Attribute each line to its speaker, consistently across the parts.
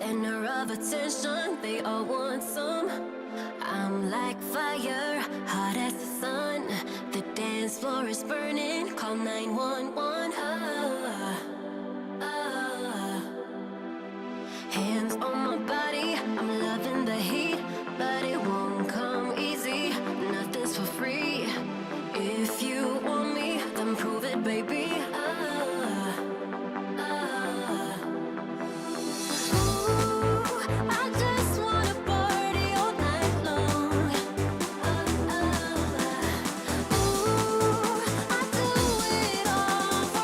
Speaker 1: Center of attention, they all want some. I'm like fire, hot as the sun. The dance floor is burning, call 911. Hands on my body, I'm loving the heat, but it won't come easy. Nothing's for free. If you want me, then prove it, baby. For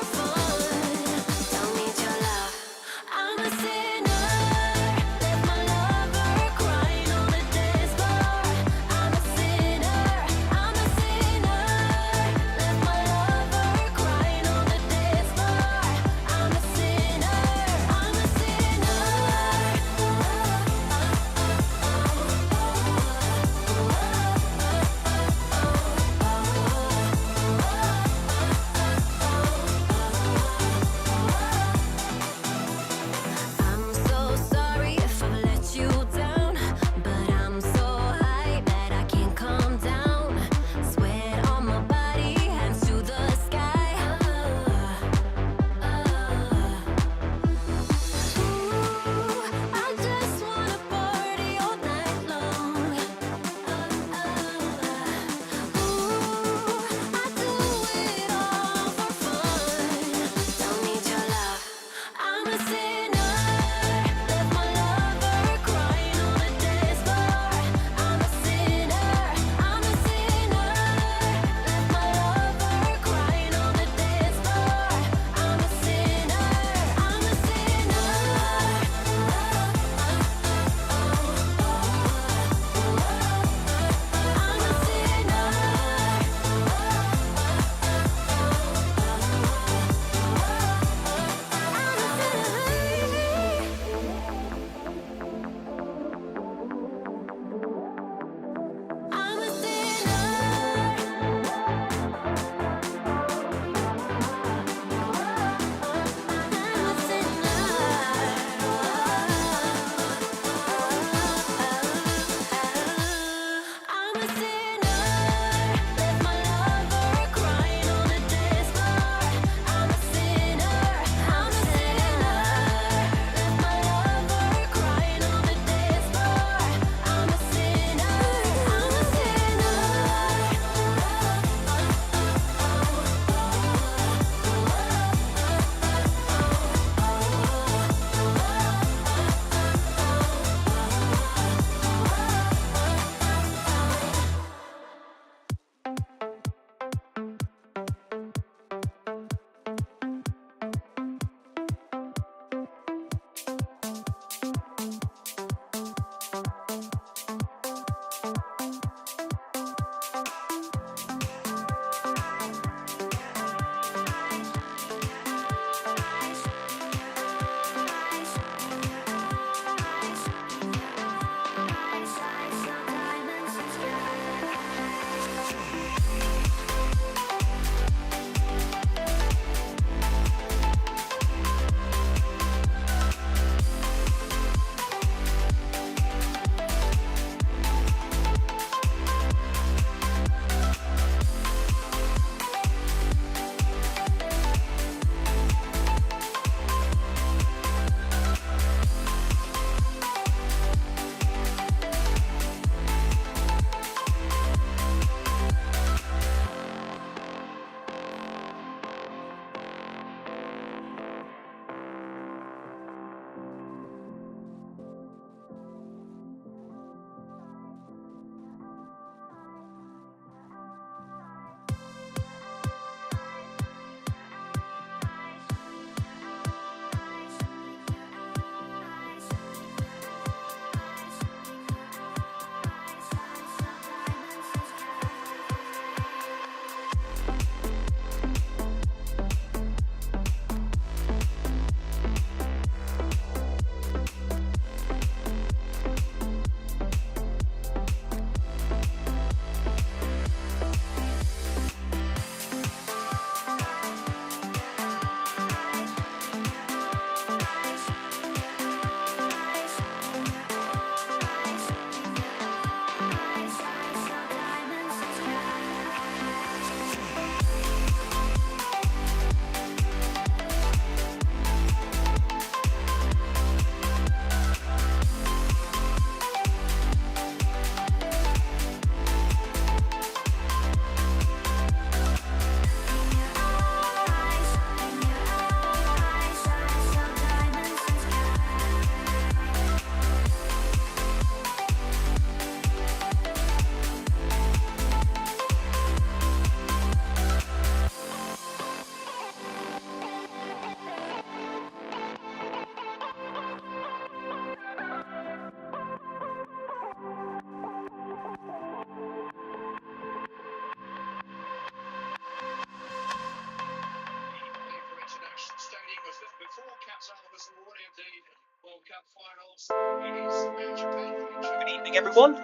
Speaker 2: everyone.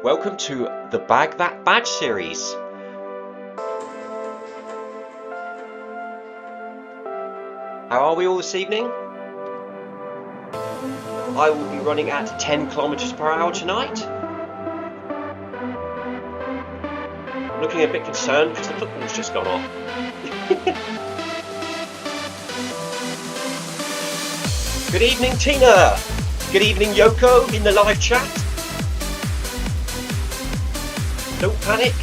Speaker 2: Welcome to the Bag That Badge series. How are we all this evening? I will be running at 10 kilometers per hour tonight. Looking a bit concerned because the football's just gone off. Good evening, Tina. Good evening, Yoko, in the live chat. Don't panic.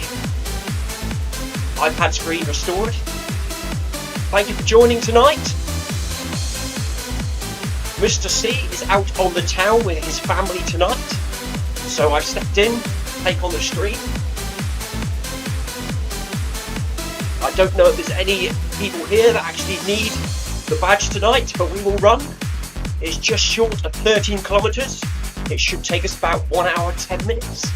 Speaker 2: iPad screen restored. Thank you for joining tonight. Mr. C is out on the town with his family tonight, so I've stepped in to take on the stream. I don't know if there's any people here that actually need the badge tonight, but we will run. It's just short of 13 kilometers. It should take us about 1 hour 10 minutes.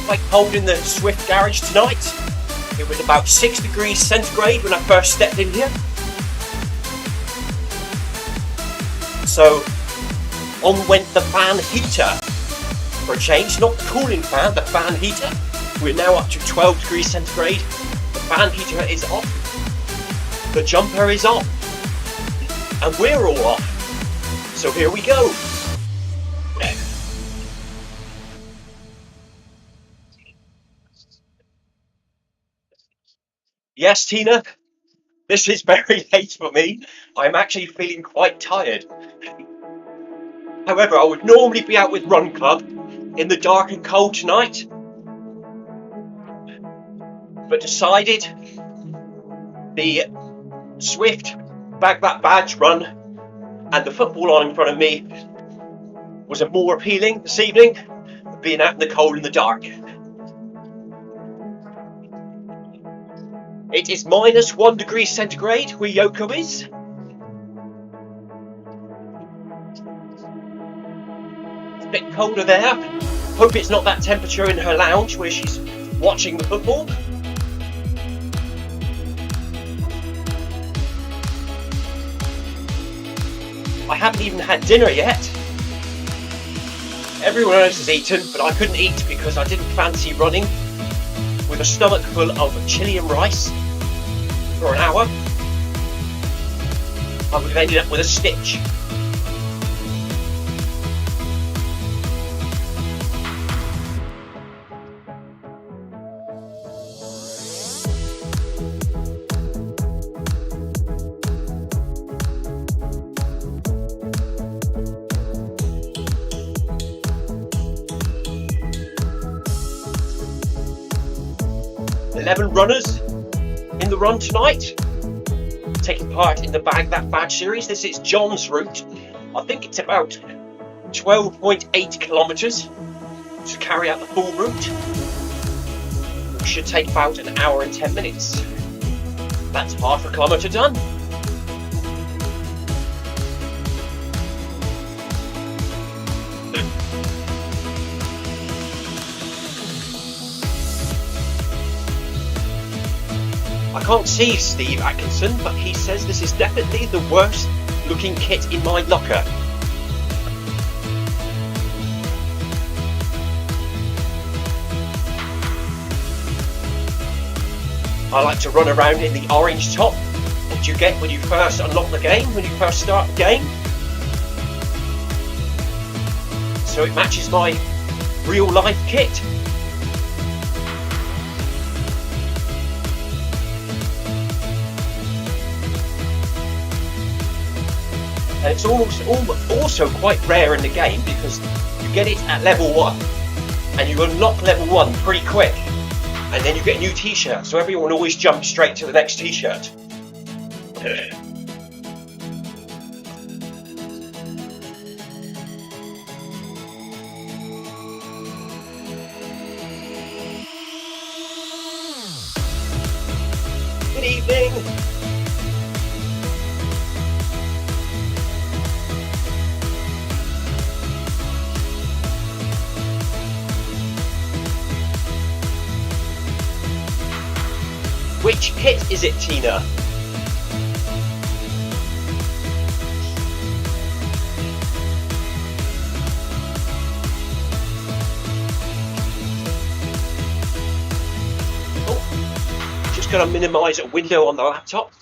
Speaker 2: Quite cold in the Zwift Garage tonight. It was about 6 degrees centigrade when I first stepped in here. So on went the fan heater for a change, not the cooling fan, the fan heater. We're now up to 12 degrees centigrade. The fan heater is off. The jumper is off. And we're all off. So here we go. Yes, Tina, this is very late for me. I'm actually feeling quite tired. However, I would normally be out with Run Club in the dark and cold tonight, but decided the Zwift Bag That Badge run and the football on in front of me was more appealing this evening than being out in the cold and the dark. It is minus 1 degree centigrade where Yoko is. It's a bit colder there. Hope it's not that temperature in her lounge where she's watching the football. I haven't even had dinner yet. Everyone else has eaten, but I couldn't eat because I didn't fancy running with a stomach full of chili and rice for an hour. I would have ended up with a stitch. Runners in the run tonight, taking part in the Bag That Badge series. This is John's route. I think it's about 12.8 kilometers to carry out the full route. It should take about an hour and 10 minutes. That's half a kilometer done. I can't see Steve Atkinson, but he says this is definitely the worst looking kit in my locker. I like to run around in the orange top that you get when you first unlock the game, when you first start the game. So it matches my real life kit. And it's also quite rare in the game because you get it at level 1 and you unlock level 1 pretty quick and then you get a new t-shirt, so everyone always jumps straight to the next t-shirt. Good evening. kit, is it, Tina? Oh, just going to minimise a window on the laptop.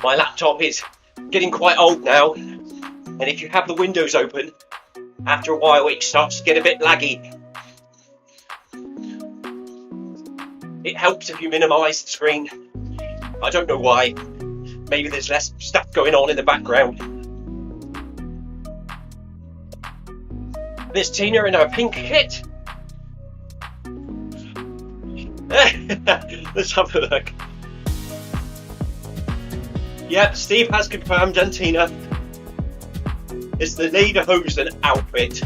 Speaker 2: My laptop is getting quite old now, and if you have the windows open, after a while it starts to get a bit laggy. It helps if you minimise the screen. I don't know why. Maybe there's less stuff going on in the background. There's Tina in her pink kit. Let's have a look. Yep, Steve has confirmed, and Tina. It's the lederhosen outfit.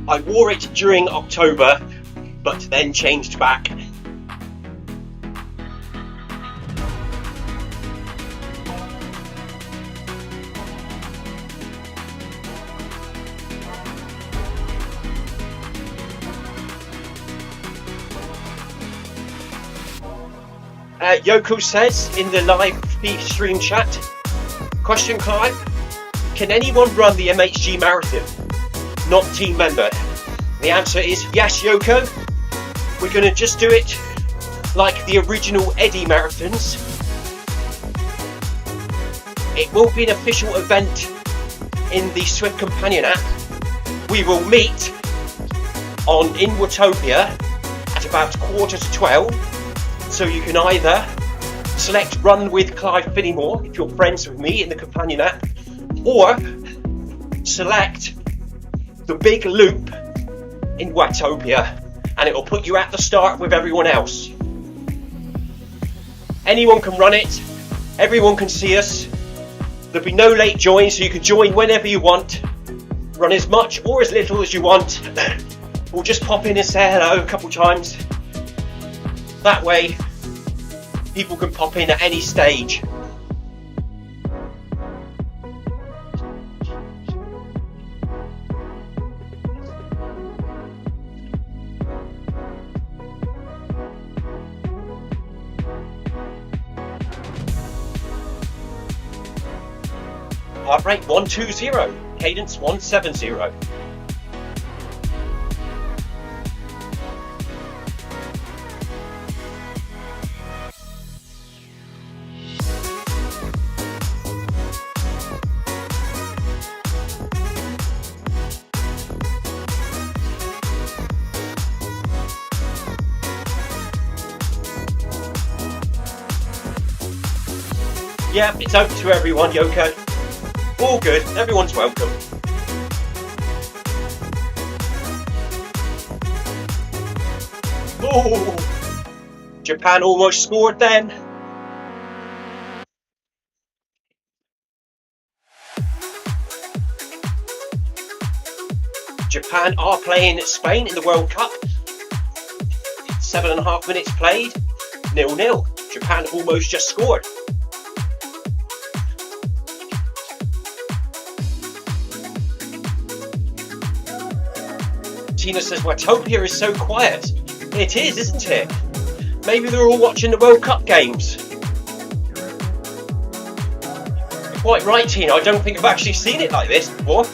Speaker 2: I wore it during October, but then changed back. Yoko says in the live feed stream chat, question Clive, can anyone run the MHG marathon, not team member? The answer is yes, Yoko. We're going to just do it like the original Eddie marathons. It won't be an official event in the Zwift Companion app. We will meet in Watopia at about 11:45. So you can either select Run with Clive Finnimore if you're friends with me in the Companion app, or select the big loop in Watopia, and it will put you at the start with everyone else. Anyone can run it, everyone can see us, there'll be no late join, so you can join whenever you want, run as much or as little as you want. We'll just pop in and say hello a couple times. That way, people can pop in at any stage. Heart rate 120, cadence 170. Yeah, it's open to everyone, Yoko. All good, everyone's welcome. Oh, Japan almost scored then. Japan are playing Spain in the World Cup. 7.5 minutes played, 0-0. Japan almost just scored. Tina says Watopia is so quiet. It is, isn't it? Maybe they're all watching the World Cup games. You're quite right, Tina. I don't think I've actually seen it like this before.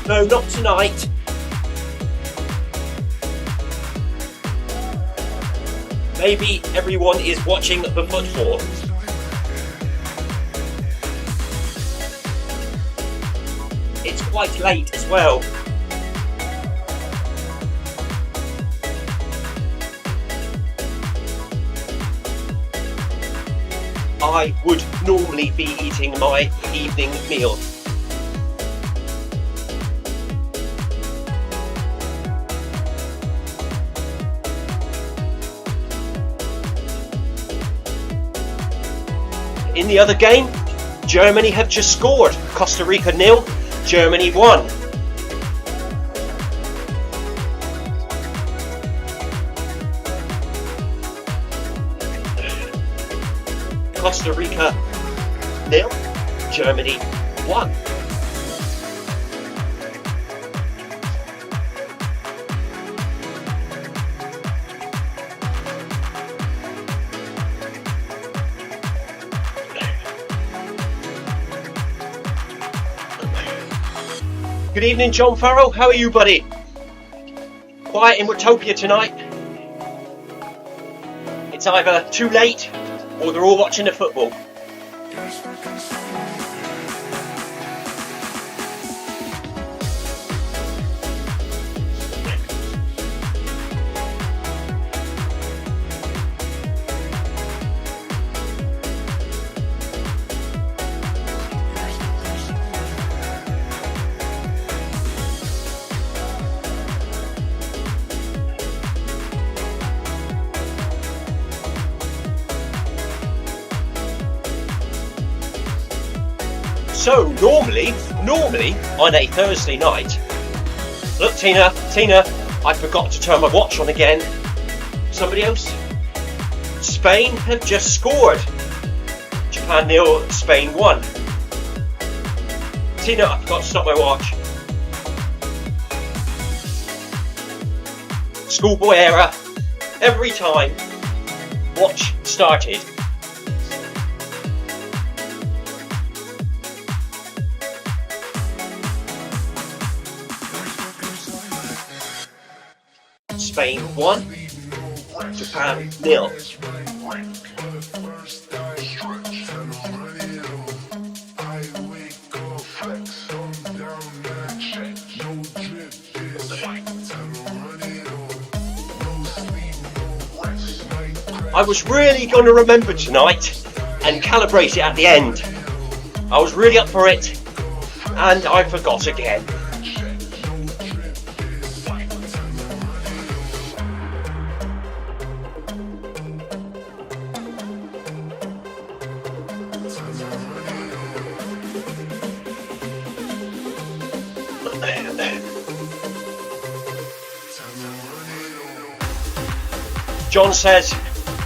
Speaker 2: No, not tonight. Maybe everyone is watching the football. quite late as well. I would normally be eating my evening meal. In the other game, Germany have just scored. Costa Rica 0, Germany 1. Costa Rica 0, Germany 1. Good evening, John Farrell. How are you, buddy? Quiet in Watopia tonight. It's either too late or they're all watching the football. So normally on a Thursday night, look Tina, I forgot to turn my watch on again. Somebody else? Spain have just scored. Japan 0, Spain 1. Tina, I forgot to stop my watch. Schoolboy error. Every time watch started. Spain 1, Japan 0. I was really going to remember tonight and calibrate it at the end. I was really up for it and I forgot again. John says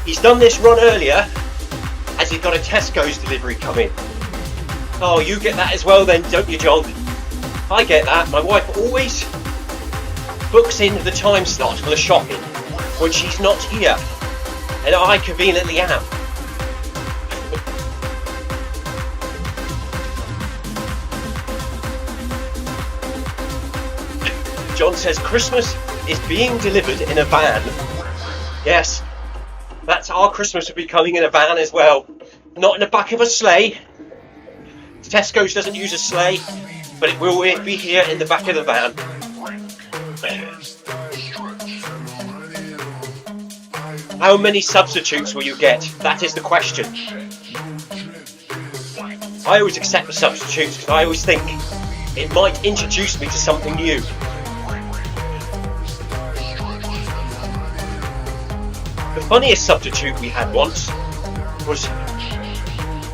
Speaker 2: he's done this run earlier as he's got a Tesco's delivery coming. Oh, you get that as well then, don't you, John? I get that. My wife always books in the time slot for the shopping when she's not here, and I conveniently am. John says Christmas is being delivered in a van. Yes, that's our Christmas will be coming in a van as well. Not in the back of a sleigh. Tesco's doesn't use a sleigh, but it will be here in the back of the van. How many substitutes will you get? That is the question. I always accept the substitutes because I always think it might introduce me to something new. The funniest substitute we had once was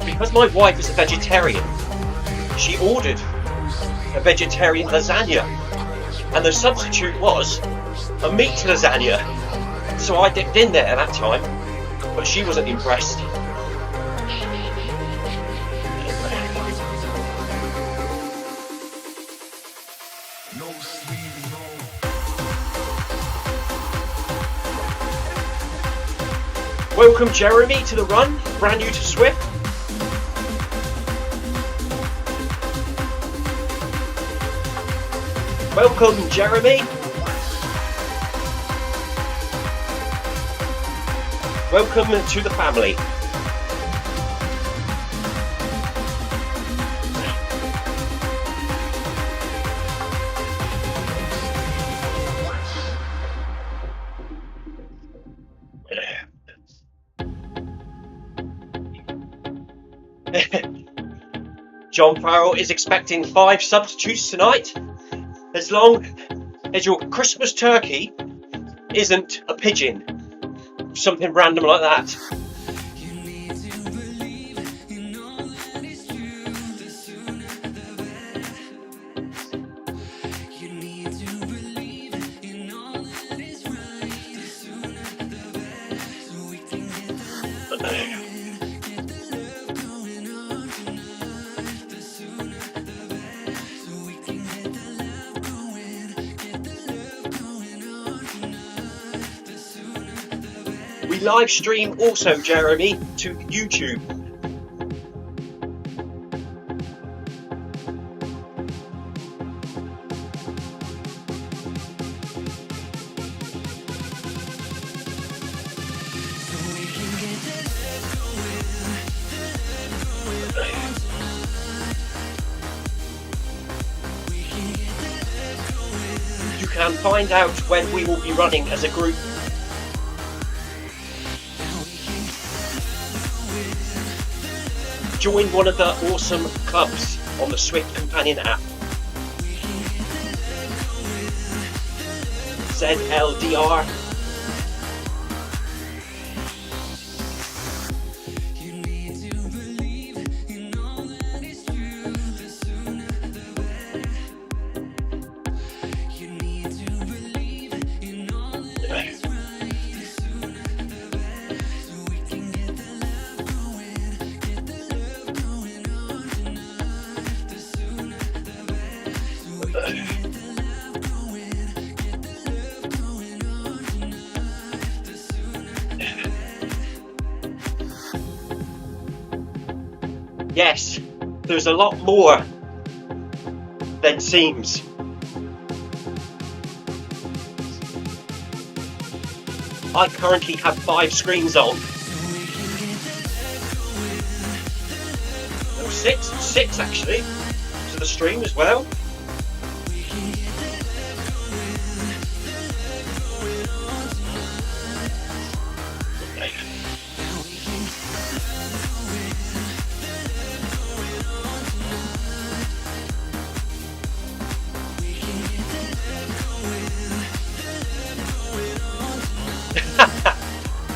Speaker 2: because my wife is a vegetarian. She ordered a vegetarian lasagna, and the substitute was a meat lasagna. So I dipped in there at that time, but she wasn't impressed. Welcome Jeremy to the run, brand new to Zwift. Welcome Jeremy. Welcome to the family. John Farrell is expecting 5 substitutes tonight. As long as your Christmas turkey isn't a pigeon, something random like that. We live stream also, Jeremy, to YouTube. You can find out when we will be running as a group. Join one of the awesome clubs on the Zwift Companion app. ZLDR. Yes, there's a lot more than seems. I currently have 5 screens on. Oh, 6 actually, to the stream as well.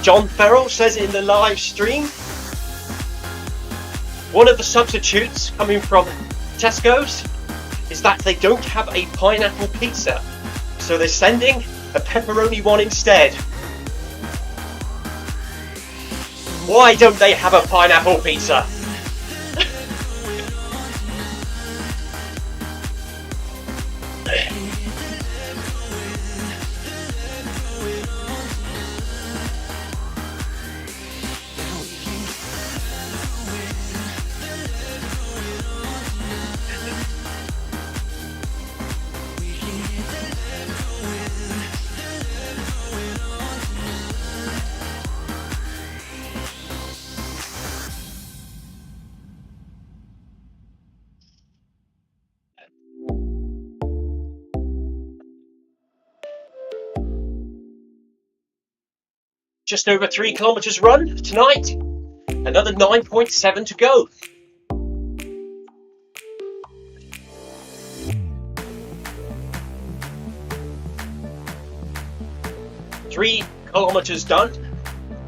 Speaker 2: John Farrell says in the live stream, one of the substitutes coming from Tesco's is that they don't have a pineapple pizza, so they're sending a pepperoni one instead. Why don't they have a pineapple pizza? Just over 3 kilometers run tonight, another 9.7 to go. Three kilometers done,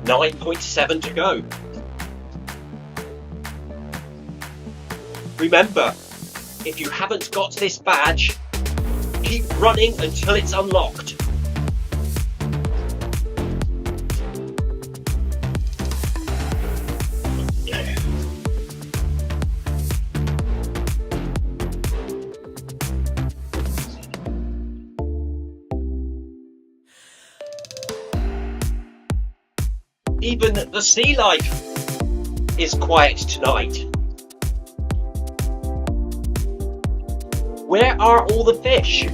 Speaker 2: 9.7 to go. Remember, if you haven't got this badge, keep running until it's unlocked. Even the sea life is quiet tonight. Where are all the fish?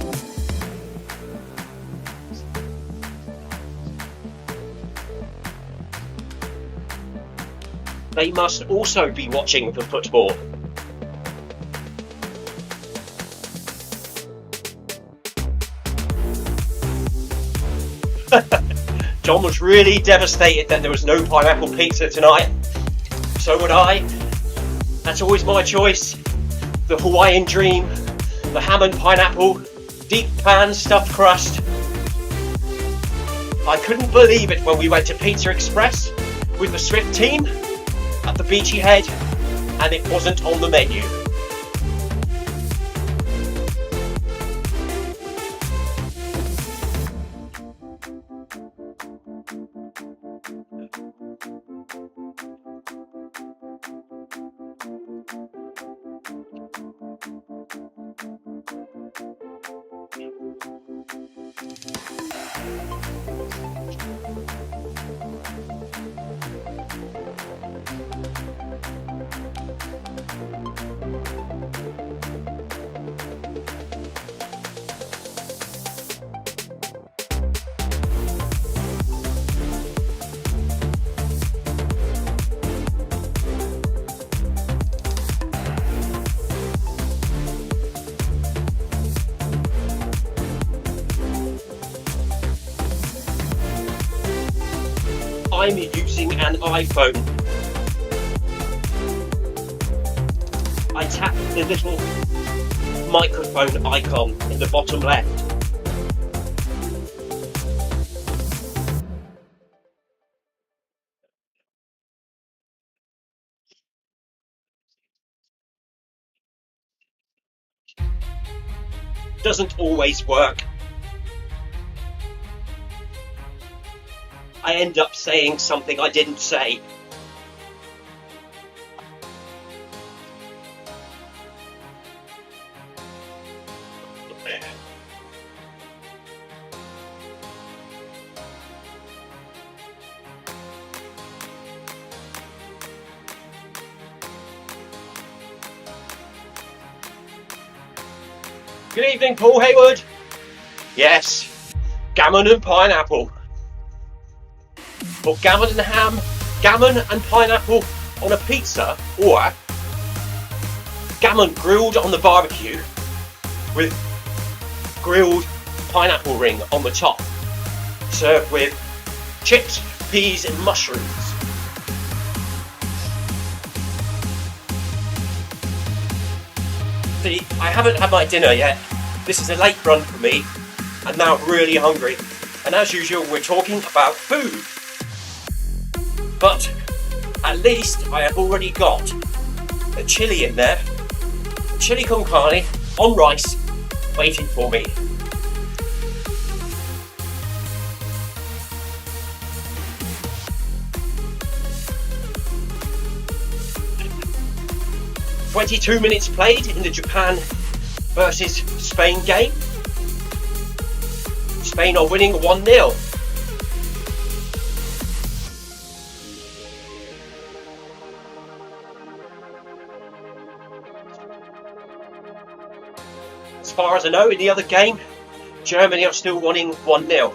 Speaker 2: They must also be watching the football. John was really devastated that there was no pineapple pizza tonight. So would I. That's always my choice. the Hawaiian dream, the ham and pineapple, deep pan stuffed crust. I couldn't believe it when we went to Pizza Express with the Zwift team at the Beachy Head and it wasn't on the menu. I'm using an iPhone. I tap the little microphone icon in the bottom left. Doesn't always work. I end up saying something I didn't say. Good evening, Paul Hayward. Yes, gammon and pineapple. But gammon and ham, gammon and pineapple on a pizza, or gammon grilled on the barbecue with grilled pineapple ring on the top, served with chips, peas and mushrooms. See, I haven't had my dinner yet. This is a late run for me, and now I'm really hungry. And as usual, we're talking about food. But at least I have already got a chili in there, chili con carne on rice, waiting for me. "22 minutes played in the Japan versus Spain game. Spain are winning 1-0. As far as I know, in the other game, Germany are still winning 1-0.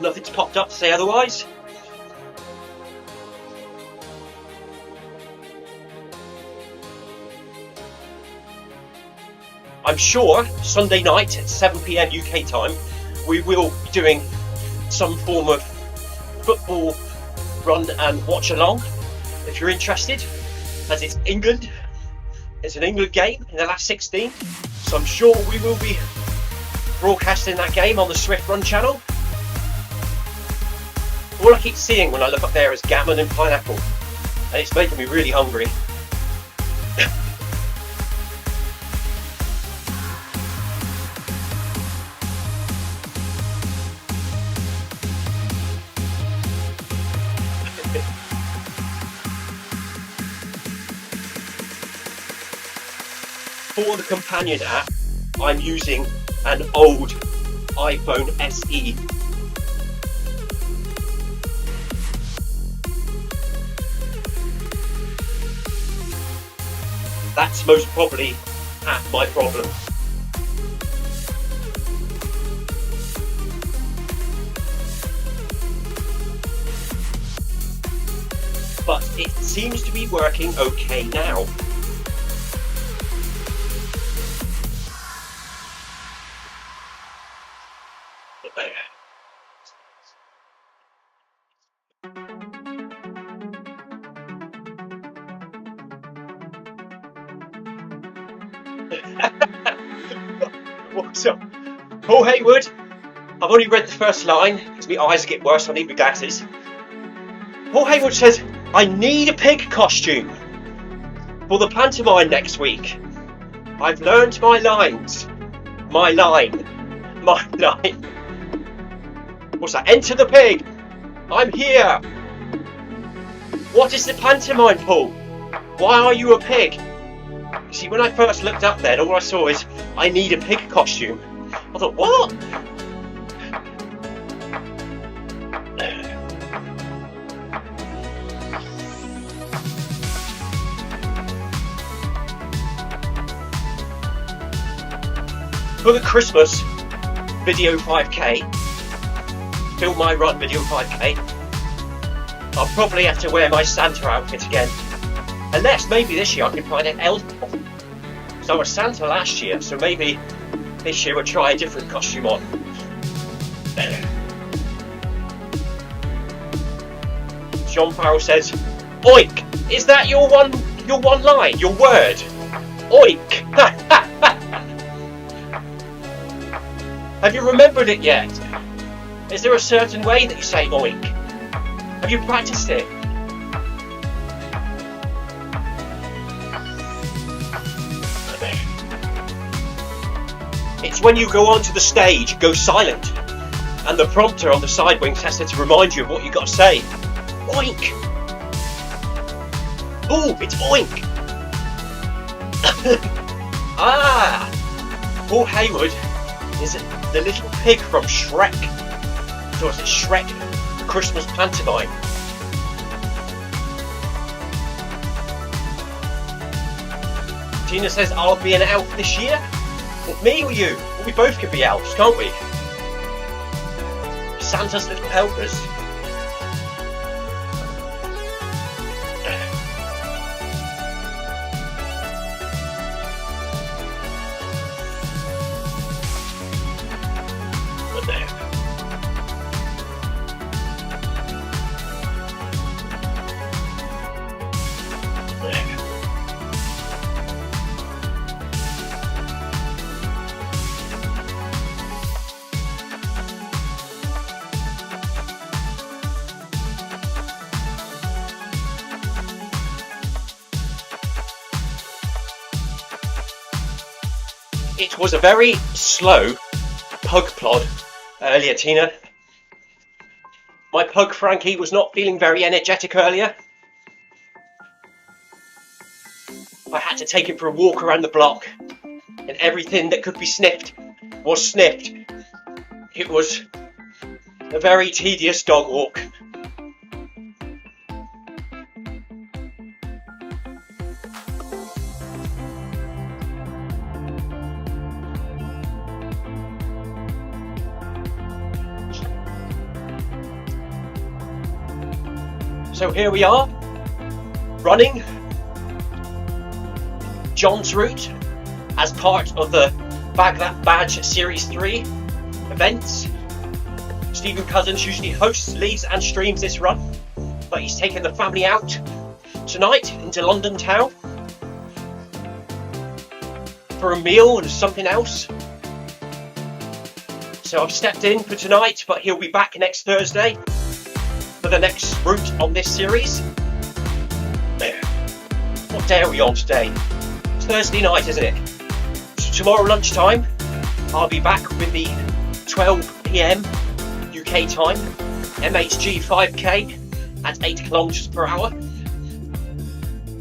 Speaker 2: Nothing's popped up to say otherwise. I'm sure Sunday night at 7 PM UK time, we will be doing some form of football run and watch along. If you're interested, as it's England, it's an England game in the last 16. So I'm sure we will be broadcasting that game on the Zwift Run channel. All I keep seeing when I look up there is gammon and pineapple, and it's making me really hungry. For the companion app, I'm using an old iPhone SE. That's most probably half my problem. But it seems to be working okay now. So, Paul Haywood, I've only read the first line because my eyes get worse, I need my glasses. Paul Haywood says, I need a pig costume for the pantomime next week. I've learned my lines. My line. What's that? Enter the pig. I'm here. What is the pantomime, Paul? Why are you a pig? You see, when I first looked up there, all I saw is, I need a pig costume. I thought, what? For the Christmas video 5k, Film My Run video 5k, I'll probably have to wear my Santa outfit again. Unless maybe this year I can find an elf. Because I was Santa last year, so maybe this year we'll try a different costume on. John Farrell says, oink! Is that your one line, your word? Oink! Have you remembered it yet? Is there a certain way that you say oink? Have you practiced it? It's when you go onto the stage, go silent, and the prompter on the side wings has to remind you of what you got to say. Oink! Oh, it's oink! Ah! Paul Haywood is the little pig from Shrek. So it's Shrek Christmas pantomime. Tina says, I'll be an elf this year. Me or you? Well, we both could be elves, can't we? Santa's little helpers. It was a very slow pug plod earlier, Tina. My pug Frankie was not feeling very energetic earlier. I had to take him for a walk around the block, and everything that could be sniffed was sniffed. It was a very tedious dog walk. So here we are, running John's route as part of the Bag That Badge Series 3 events. Stephen Cousins usually hosts, leads and streams this run, but he's taken the family out tonight into London town for a meal and something else. So I've stepped in for tonight, but he'll be back next Thursday for the next route on this series. What day are we on today? It's Thursday night, isn't it? So tomorrow lunchtime, I'll be back with the 12 PM UK time MHG 5k at 8 kilometers per hour.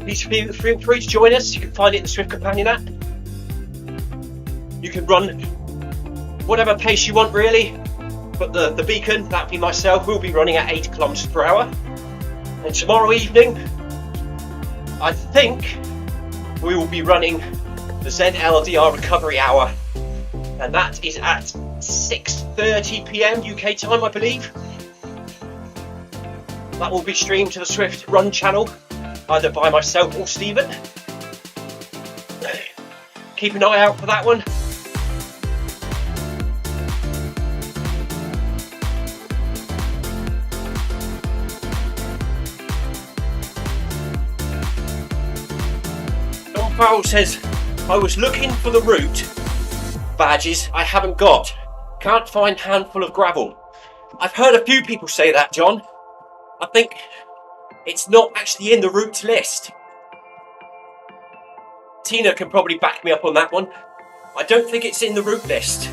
Speaker 2: Please feel free to join us. You can find it in the Zwift Companion app. You can run whatever pace you want, really. But the beacon, that'll be myself, will be running at 8 kilometers per hour. And tomorrow evening, I think we will be running the Zen LDR recovery hour, and that is at 6:30 PM UK time, I believe. That will be streamed to the Zwift Run channel, either by myself or Stephen. Keep an eye out for that one. Farrell says, I was looking for the route badges I haven't got. Can't find handful of gravel. I've heard a few people say that, John. I think it's not actually in the route list. Tina can probably back me up on that one. I don't think it's in the route list.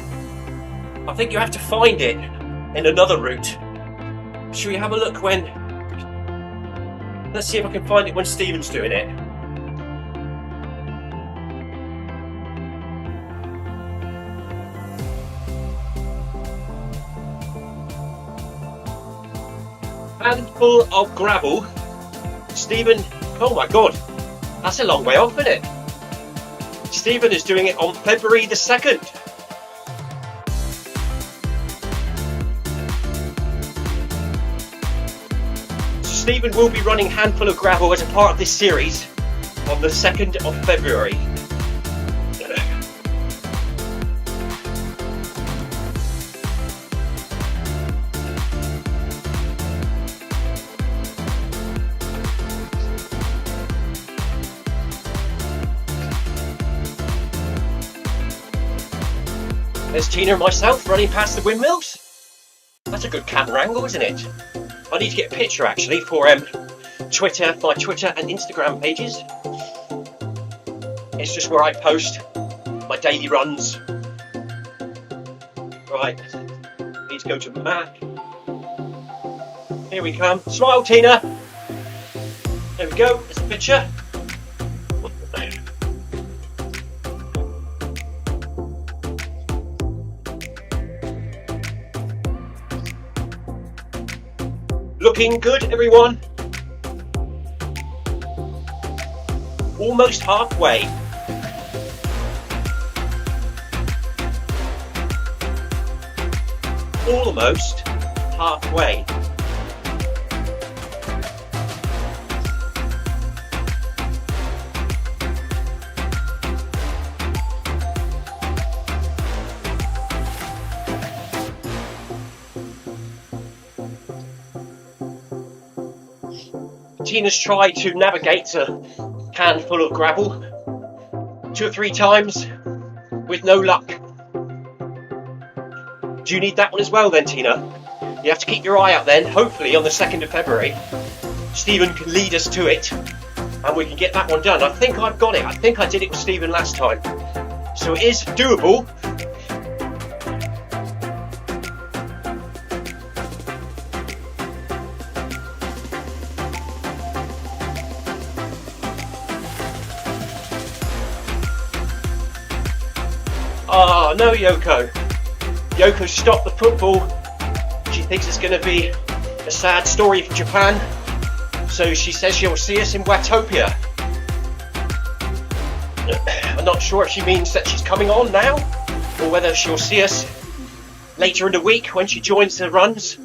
Speaker 2: I think you have to find it in another route. Should we have a look when... Let's see if I can find it when Stephen's doing it. Handful of gravel. Stephen, oh my god, that's a long way off, isn't it? Stephen is doing it on February the 2nd. So Stephen will be running Handful of Gravel as a part of this series on the 2nd of February. There's Tina and myself running past the windmills. That's a good camera angle, isn't it? I need to get a picture actually for Twitter, my Twitter and Instagram pages. It's just where I post my daily runs. Right, need to go to Mac. Here we come. Smile, Tina. There we go. There's a picture. Looking good, everyone. Almost halfway. Almost halfway. Tina's tried to navigate a handful of gravel 2 or 3 times with no luck. Do you need that one as well then, Tina? You have to keep your eye out then. Hopefully on the 2nd of February Stephen can lead us to it and we can get that one done. I think I've got it. I think I did it with Stephen last time. So it is doable. Oh, no, Yoko. Yoko stopped the football. She thinks it's going to be a sad story for Japan. So she says she'll see us in Watopia. I'm not sure if she means that she's coming on now, or whether she'll see us later in the week when she joins the runs.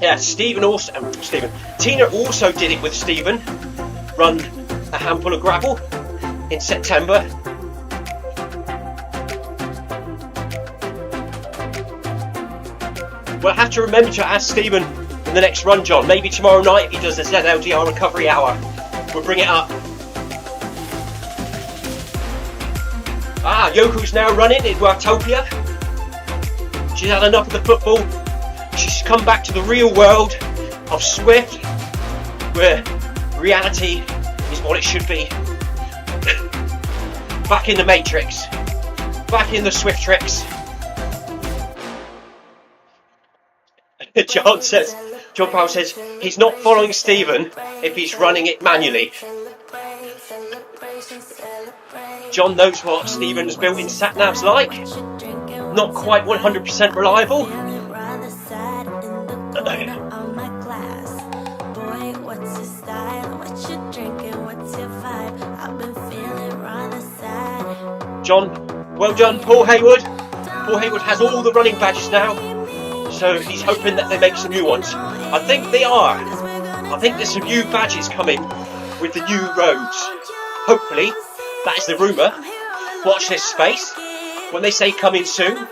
Speaker 2: Yeah, Tina also did it with Stephen, run a handful of gravel in September. We'll have to remember to ask Stephen in the next run, John. Maybe tomorrow night if he does the ZLDR recovery hour, we'll bring it up. Yoko's now running in Watopia. She's had enough of the football. She's come back to the real world of Zwift, where reality is what it should be. Back in the Matrix, back in the Zwift tricks. John Powell says he's not following Stephen if he's running it manually. John knows what Stephen's built-in sat-nav's like. Not quite 100% reliable. John, well done, Paul Hayward. Paul Hayward has all the running badges now, so he's hoping that they make some new ones. I think they are. I think there's some new badges coming with the new roads. Hopefully, that is the rumour. Watch this space. When they say coming soon,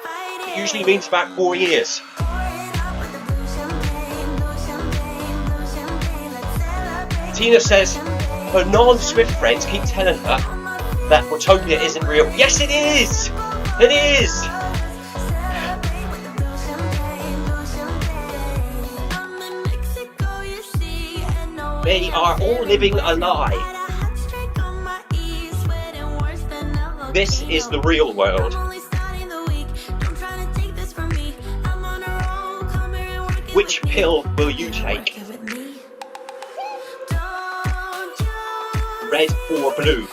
Speaker 2: usually means about 4 years. Tina says her non-Zwift friends keep telling her that Watopia isn't real. Yes, it is! It is! They are all living a lie. This is the real world. Which pill will you take? Red or blue?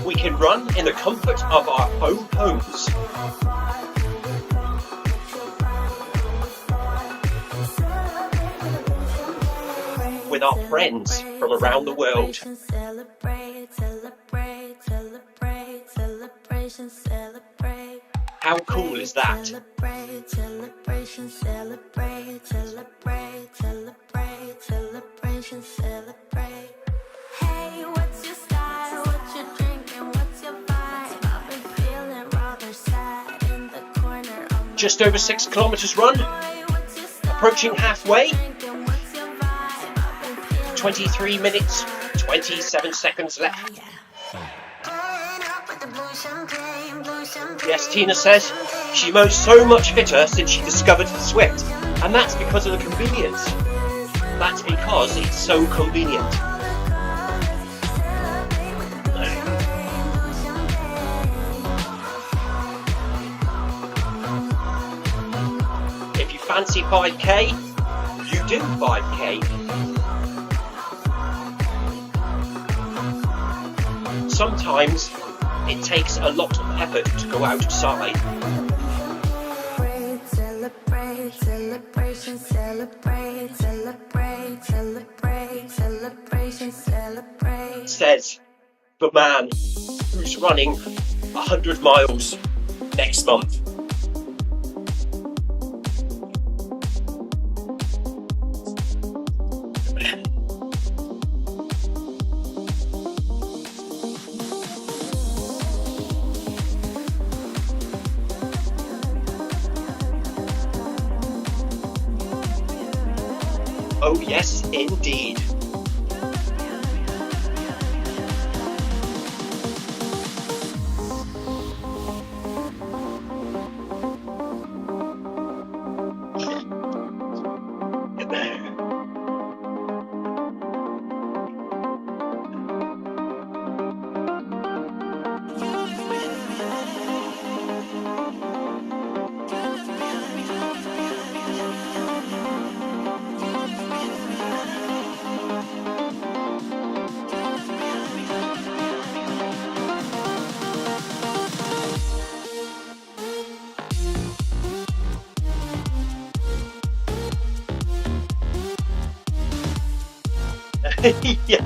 Speaker 2: We can run in the comfort of our own homes. With our friends from around the world. How cool is that? Just over 6 kilometers run, approaching halfway, 23 minutes, 27 seconds left. Yes, Tina says she mows so much fitter since she discovered Zwift, and that's because of the convenience. That's because it's so convenient. If you fancy 5k, you do 5k. Sometimes it takes a lot of effort to go outside. Says the man who's running 100 miles next month. Oh yes, indeed. Yeah.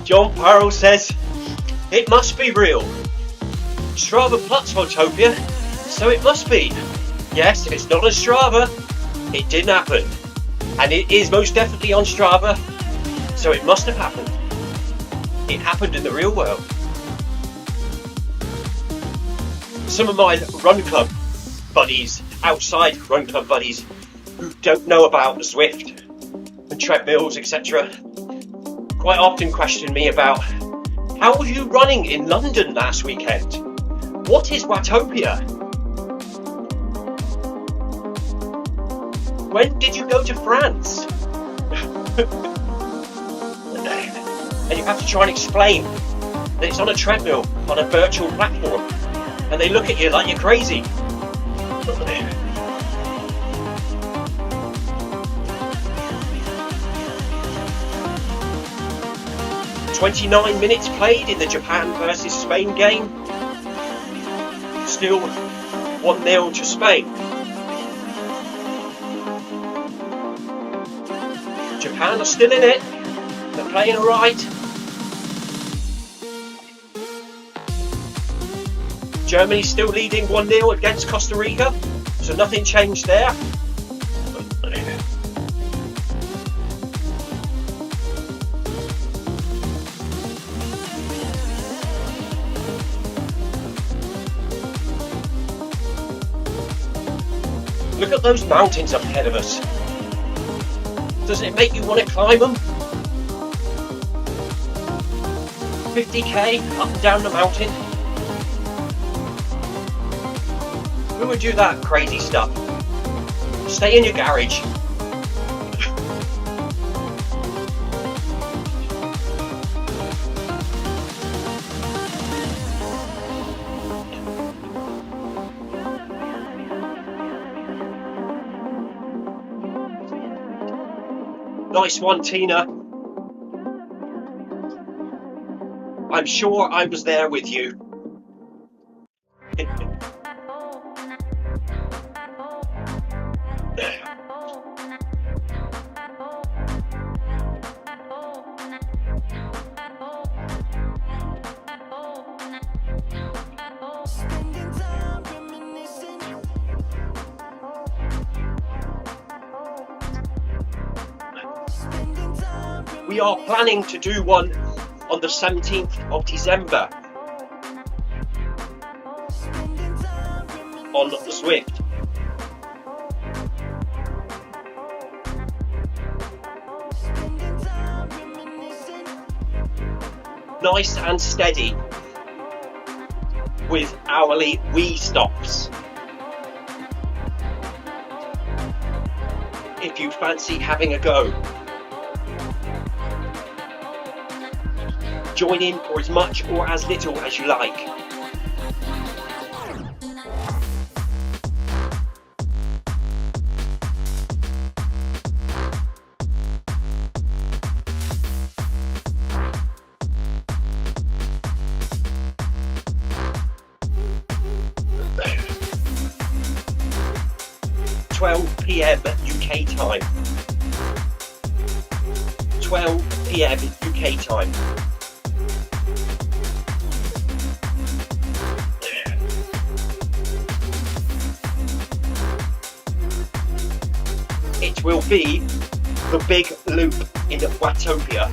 Speaker 2: John Farrell says, it must be real. Strava plots Watopia, so it must be. Yes, it's not on Strava, it didn't happen. And it is most definitely on Strava, so it must have happened. It happened in the real world. Some of my run club buddies, outside run club buddies, who don't know about Zwift and treadmills, etc., quite often question me about, how were you running in London last weekend? What is Watopia? When did you go to France? And you have to try and explain that it's on a treadmill, on a virtual platform, and they look at you like you're crazy. 29 minutes played in the Japan versus Spain game. Still 1-0 to Spain. Japan are still in it. They're playing alright. Germany's still leading 1-0 against Costa Rica, so nothing changed there. Look at those mountains up ahead of us. Doesn't it make you want to climb them? 50k up and down the mountain. Who would do that crazy stuff? Stay in your garage. Nice one, Tina. I'm sure I was there with you. We are planning to do one on the 17th of December on the Zwift. Nice and steady with hourly wee stops. If you fancy having a go. Join in for as much or as little as you like. PM UK time. 12 PM UK time. It will be the big loop in Watopia.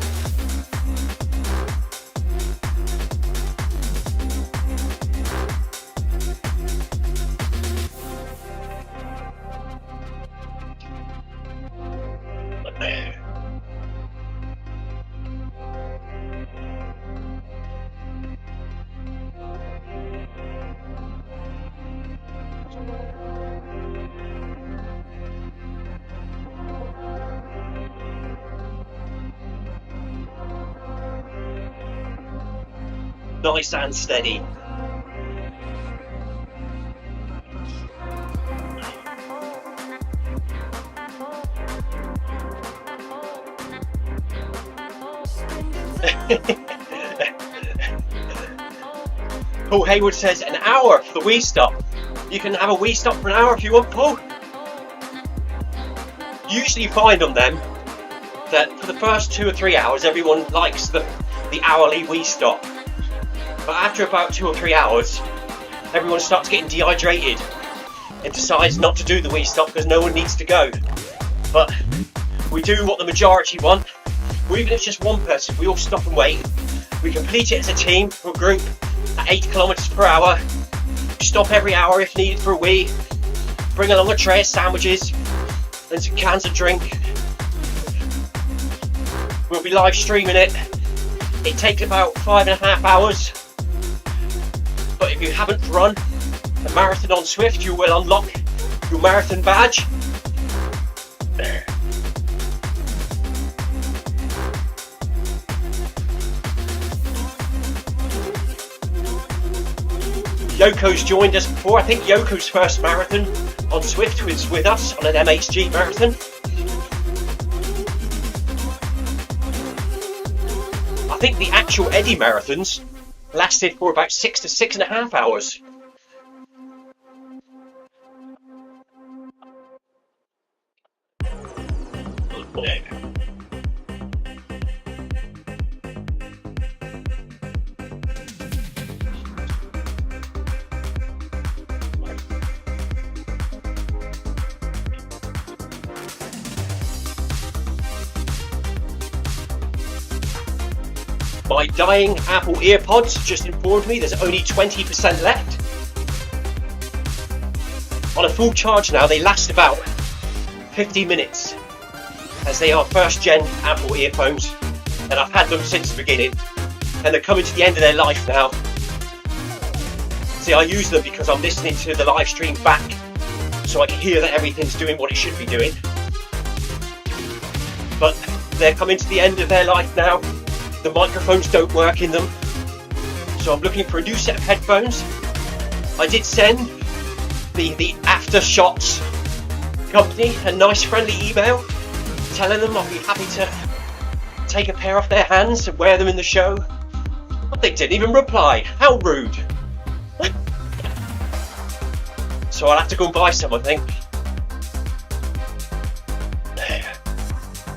Speaker 2: Nice and steady. Paul Hayward says an hour for the wee stop. You can have a wee stop for an hour if you want, Paul. You usually find on them that for the first 2 or 3 hours everyone likes the hourly wee stop. But after about 2 or 3 hours, everyone starts getting dehydrated and decides not to do the wee stop because no one needs to go. But we do what the majority want, or even if it's just one person, we all stop and wait. We complete it as a team or a group at 8 kilometers per hour. Stop every hour if needed for a wee. Bring along a tray of sandwiches and some cans of drink. We'll be live streaming it. It takes about 5.5 hours. But if you haven't run a marathon on Zwift, you will unlock your marathon badge. There. Yoko's joined us before. I think Yoko's first marathon on Zwift was with us on an MHG marathon. I think the actual Eddie marathons lasted for about 6 to 6.5 hours. My dying Apple EarPods just informed me there's only 20% left. On a full charge now, they last about 50 minutes, as they are first gen Apple earphones, and I've had them since the beginning, and they're coming to the end of their life now. See, I use them because I'm listening to the live stream back, so I can hear that everything's doing what it should be doing. But they're coming to the end of their life now. The microphones don't work in them, so I'm looking for a new set of headphones. I did send the Aftershots company a nice friendly email telling them I'd be happy to take a pair off their hands and wear them in the show, but they didn't even reply. How rude. So I'll have to go and buy some, I think.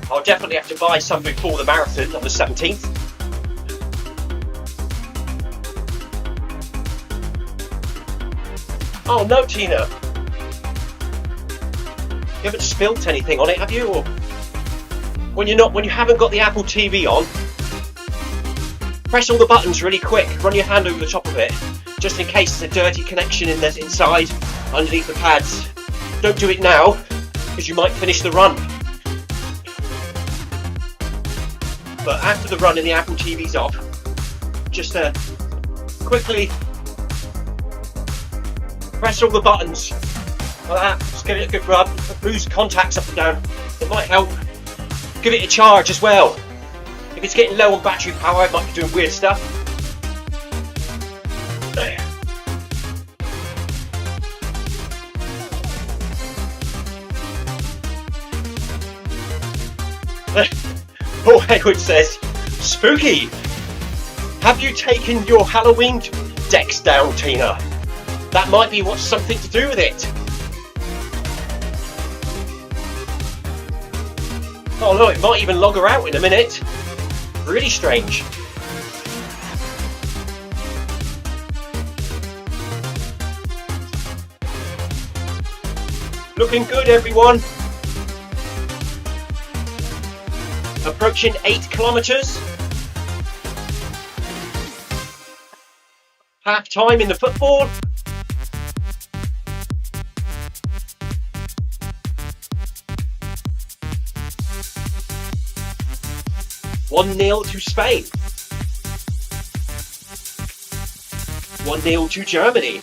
Speaker 2: I'll definitely have to buy some before the marathon on the 17th. Oh no, Tina. You haven't spilt anything on it, have you? Or when you haven't got the Apple TV on, press all the buttons really quick. Run your hand over the top of it, just in case there's a dirty connection in there inside, underneath the pads. Don't do it now, because you might finish the run. But after the run and the Apple TV's off, just quickly press all the buttons like that. Just give it a good rub, lose contacts up and down. It might help. Give it a charge as well. If it's getting low on battery power, it might be doing weird stuff. Paul Hayward says, spooky! Have you taken your Halloween decks down, Tina? That might be what's something to do with it. Oh no, it might even log her out in a minute. Really strange. Looking good, everyone. Approaching 8 kilometres. Half time in the football. One 0 to Spain. 1-0 to Germany.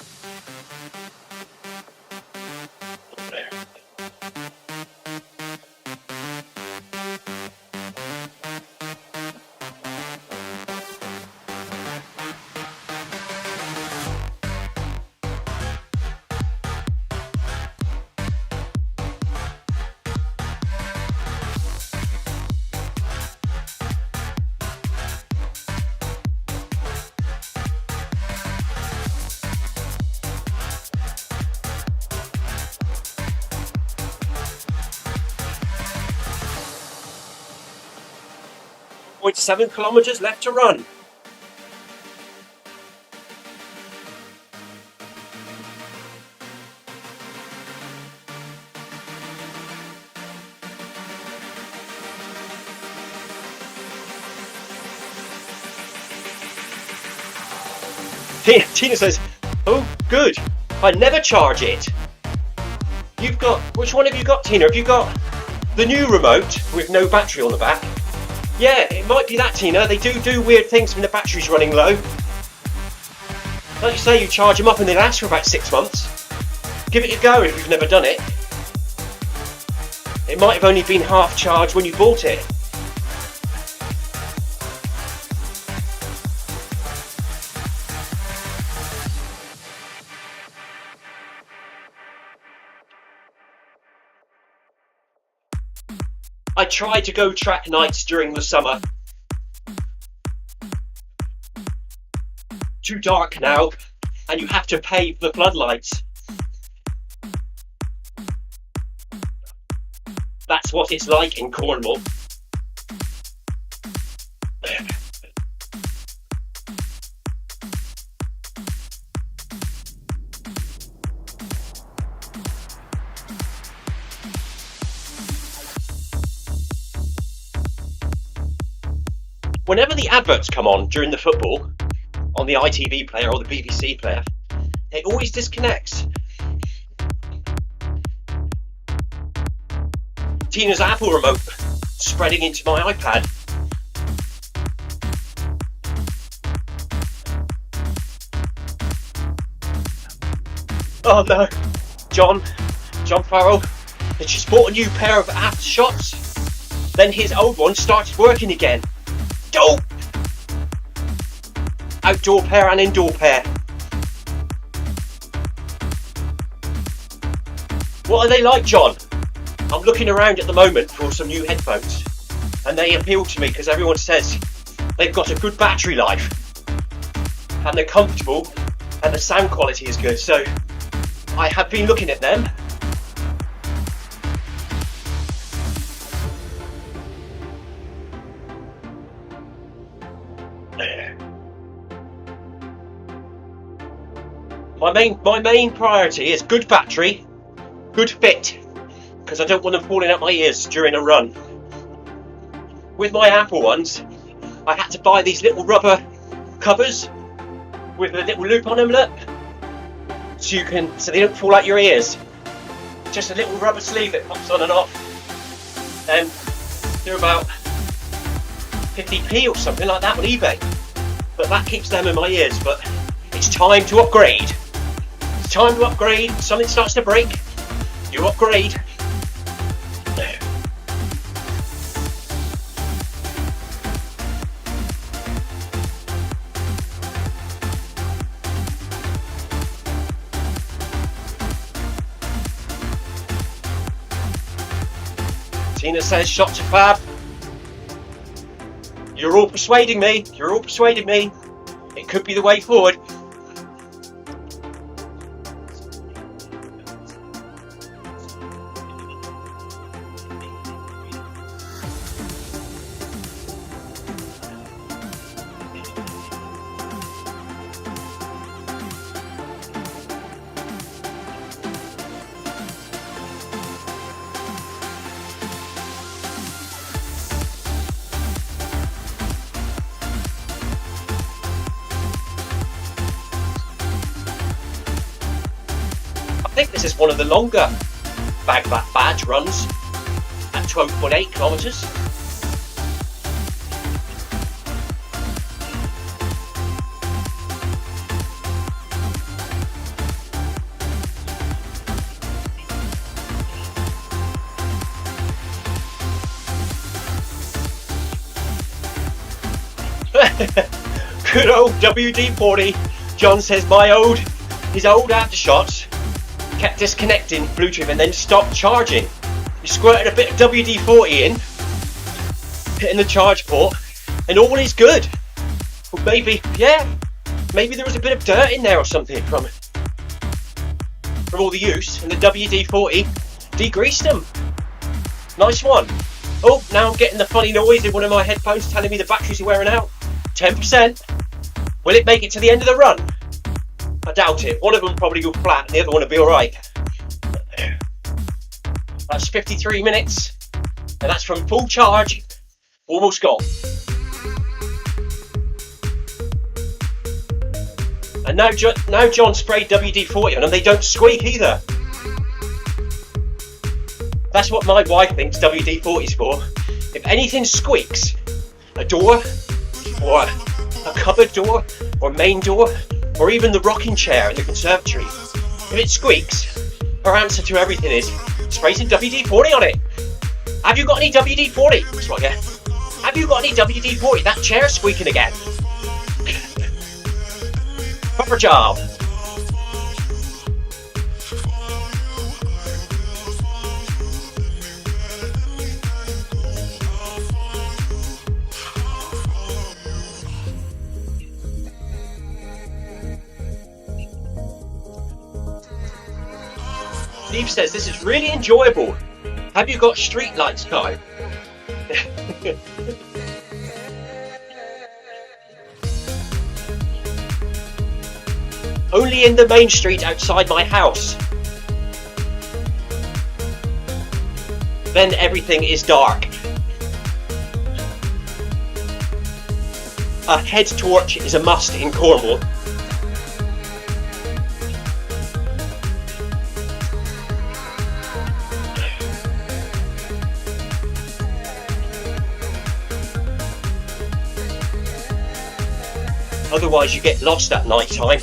Speaker 2: .7 kilometres left to run. Tina says, oh good, I never charge it. You've got, which one have you got, Tina? Have you got the new remote with no battery on the back? Yeah, it might be that, Tina. They do weird things when the battery's running low. Like you say, you charge them up and they last for about 6 months. Give it a go if you've never done it. It might have only been half charged when you bought it. I try to go track nights during the summer. Too dark now, and you have to pay for the floodlights. That's what it's like in Cornwall. whenever the adverts come on during the football, on the ITV player or the BBC player, it always disconnects. Tina's Apple remote spreading into my iPad. Oh no, John Farrell had just bought a new pair of after shots, then his old one started working again. Dope! Outdoor pair and indoor pair. What are they like, John? I'm looking around at the moment for some new headphones, and they appeal to me because everyone says they've got a good battery life, and they're comfortable, and the sound quality is good, so I have been looking at them. My main priority is good battery, good fit, because I don't want them falling out my ears during a run. With my Apple ones, I had to buy these little rubber covers with a little loop on them, look, so they don't fall out your ears. Just a little rubber sleeve that pops on and off, and they're about 50p or something like that on eBay. But that keeps them in my ears. But it's time to upgrade. It's time to upgrade. Something starts to break, you upgrade. Tina says, shots are fab. You're all persuading me. You're all persuading me. It could be the way forward. I think this is one of the longer badge runs at 12.8 kilometres. Good old WD-40. John says his old aftershots kept disconnecting Bluetooth and then stopped charging. You squirted a bit of WD-40 in, hitting the charge port, and all is good. Well, maybe there was a bit of dirt in there or something from all the use, and the WD-40 degreased them. Nice one. Oh, now I'm getting the funny noise in one of my headphones telling me the batteries are wearing out. 10%. Will it make it to the end of the run? I doubt it. One of them will probably go flat and the other one will be alright. That's 53 minutes, and that's from full charge, almost gone. And now John sprayed WD-40 on them, they don't squeak either. That's what my wife thinks WD-40 is for. If anything squeaks, a door, or a cupboard door, or main door, or even the rocking chair in the conservatory, if it squeaks, her answer to everything is, spray some WD-40 on it. Have you got any WD-40? That's what I get. Have you got any WD-40? That chair's squeaking again. Proper job. Steve says, this is really enjoyable. Have you got street lights, Kai? Only in the main street outside my house. Then everything is dark. a head torch is a must in Cornwall. Otherwise you get lost at night time.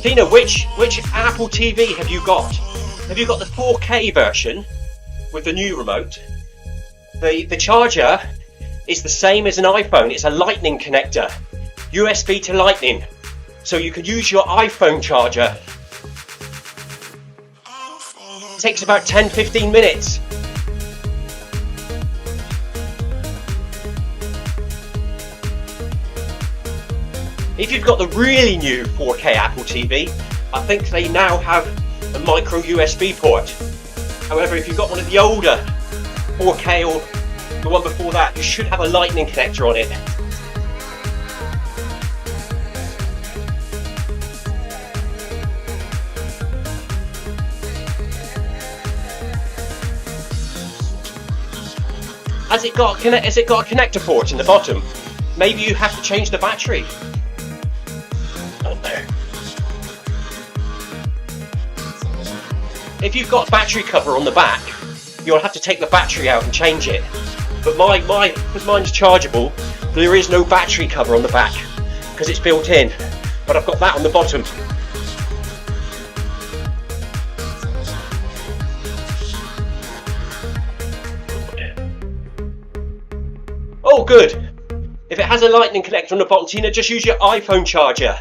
Speaker 2: Tina, which Apple TV have you got? Have you got the 4K version with the new remote? The charger is the same as an iPhone. It's a lightning connector, USB to lightning. So you can use your iPhone charger. It takes about 10-15 minutes. If you've got the really new 4K Apple TV, I think they now have a micro USB port. However, if you've got one of the older 4K or the one before that, you should have a lightning connector on it. Has it got a connector port in the bottom? Maybe you have to change the battery. If you've got a battery cover on the back, you'll have to take the battery out and change it. But because mine's chargeable, there is no battery cover on the back because it's built in. But I've got that on the bottom. Oh, good. If it has a lightning connector on the bottom, Tina, just use your iPhone charger.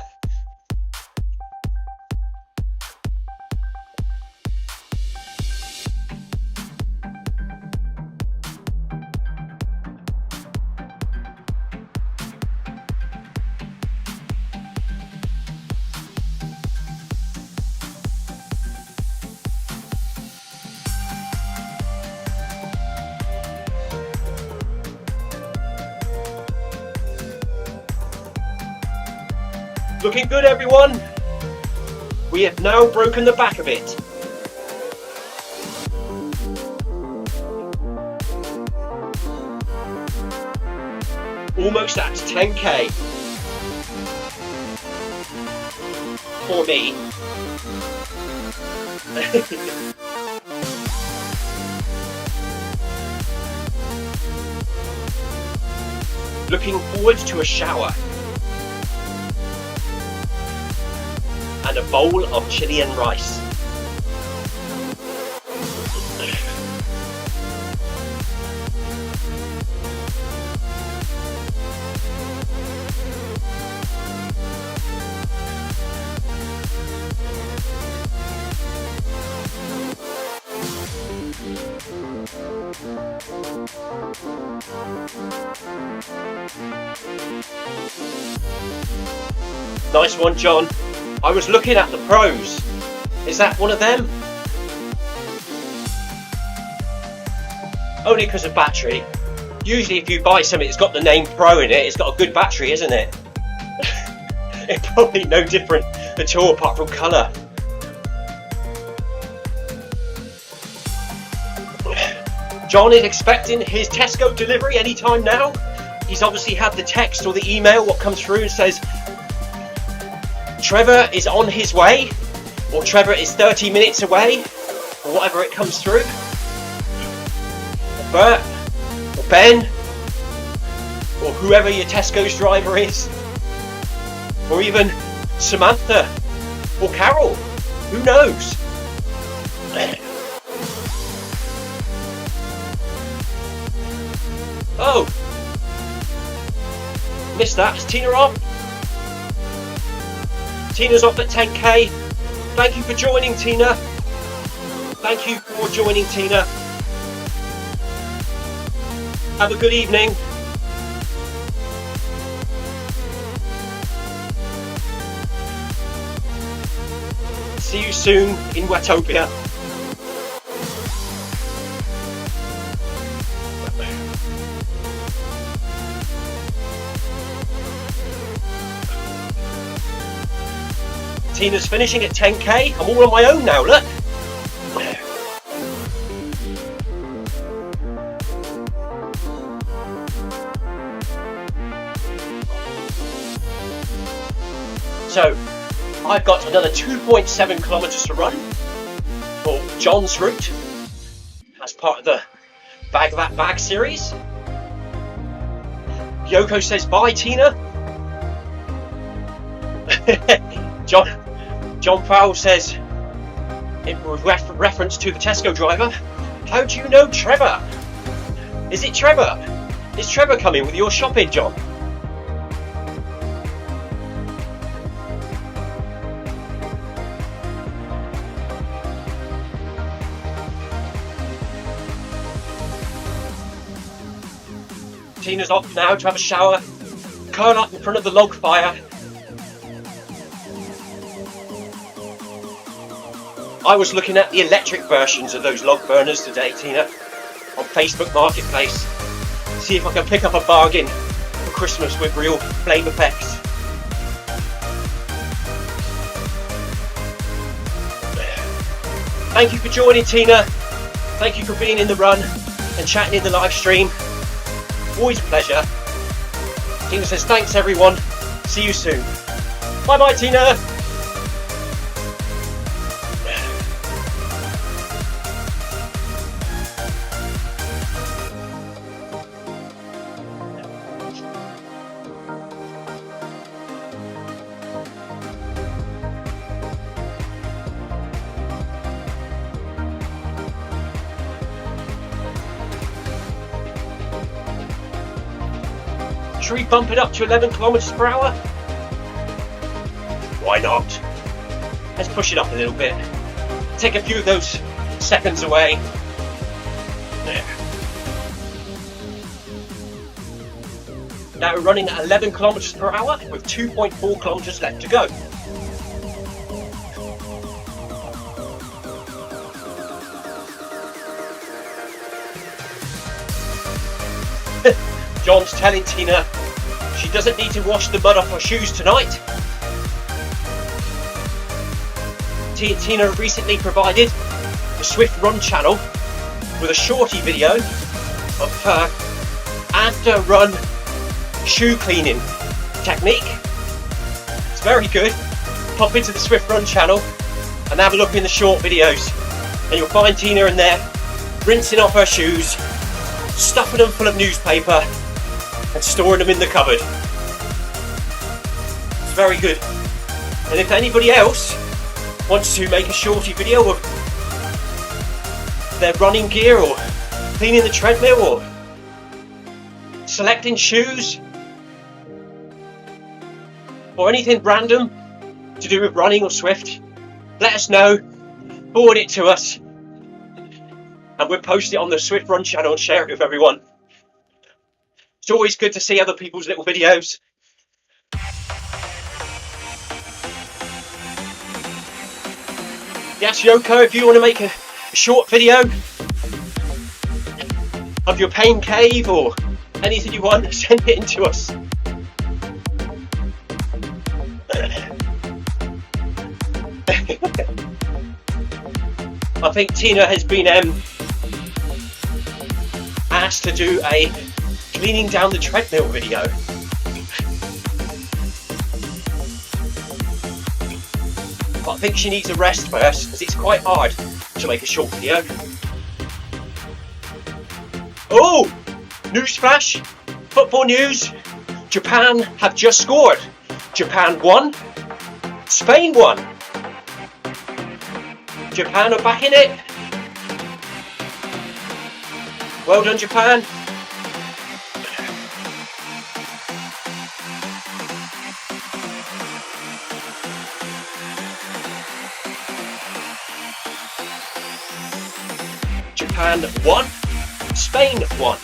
Speaker 2: Looking good, everyone. We have now broken the back of it. Almost at 10K. For me. Looking forward to a shower. And a bowl of Chilean rice. Nice one, John. I was looking at the pros. Is that one of them? Only because of battery. Usually if you buy something that's got the name Pro in it, it's got a good battery, isn't it? It's probably no different at all apart from colour. John is expecting his Tesco delivery anytime now. He's obviously had the text or the email what comes through and says Trevor is on his way, or Trevor is 30 minutes away, or whatever it comes through. Or Bert, or Ben, or whoever your Tesco's driver is, or even Samantha, or Carol, who knows? Oh, missed that. Is Tina off? Tina's off at 10K. Thank you for joining, Tina. Thank you for joining, Tina. Have a good evening. See you soon in Watopia. Tina's finishing at 10k. I'm all on my own now, look. So, I've got another 2.7 kilometers to run for John's route as part of the Bag That Bag series. Yoko says bye, Tina. John Powell says, in reference to the Tesco driver, how do you know Trevor? Is it Trevor? Is Trevor coming with your shopping, John? Tina's off now to have a shower, curl up in front of the log fire. I was looking at the electric versions of those log burners today, Tina, on Facebook Marketplace. See if I can pick up a bargain for Christmas with real flame effects. Thank you for joining, Tina. Thank you for being in the run and chatting in the live stream. Always a pleasure. Tina says, thanks everyone. See you soon. Bye bye, Tina. Should we bump it up to 11 kilometers per hour? Why not? Let's push it up a little bit. Take a few of those seconds away. There. Now we're running at 11 kilometers per hour with 2.4 kilometers left to go. John's telling Tina she doesn't need to wash the mud off her shoes tonight. Tina recently provided the Zwift Run channel with a shorty video of her after run shoe cleaning technique. It's very good. Pop into the Zwift Run channel and have a look in the short videos, and you'll find Tina in there rinsing off her shoes, stuffing them full of newspaper and storing them in the cupboard. It's very good. And if anybody else wants to make a shorty video of their running gear or cleaning the treadmill or selecting shoes or anything random to do with running or Zwift, let us know, forward it to us, and we'll post it on the Zwift Run channel and share it with everyone. It's always good to see other people's little videos. Yes, Yoko, if you want to make a short video of your pain cave or anything you want, send it in to us. I think Tina has been asked to do a cleaning down the treadmill video. But I think she needs a rest first, because it's quite hard to make a short video. Oh! Newsflash! Football news! Japan have just scored. Japan won. Spain won. Japan are back in it. Well done, Japan. Japan won. Spain won.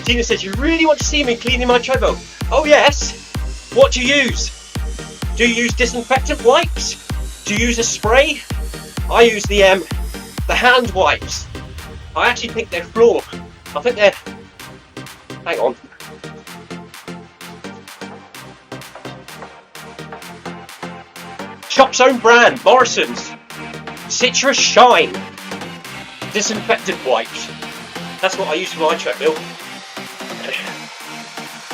Speaker 2: Tina says, you really want to see me cleaning my treadmill? Oh yes. What do you use? Do you use disinfectant wipes? Do you use a spray? I use the hand wipes. I actually think they're flawed. I think they're... Hang on. Shop's own brand, Morrison's. Citrus Shine. Disinfectant wipes. That's what I use for my treadmill.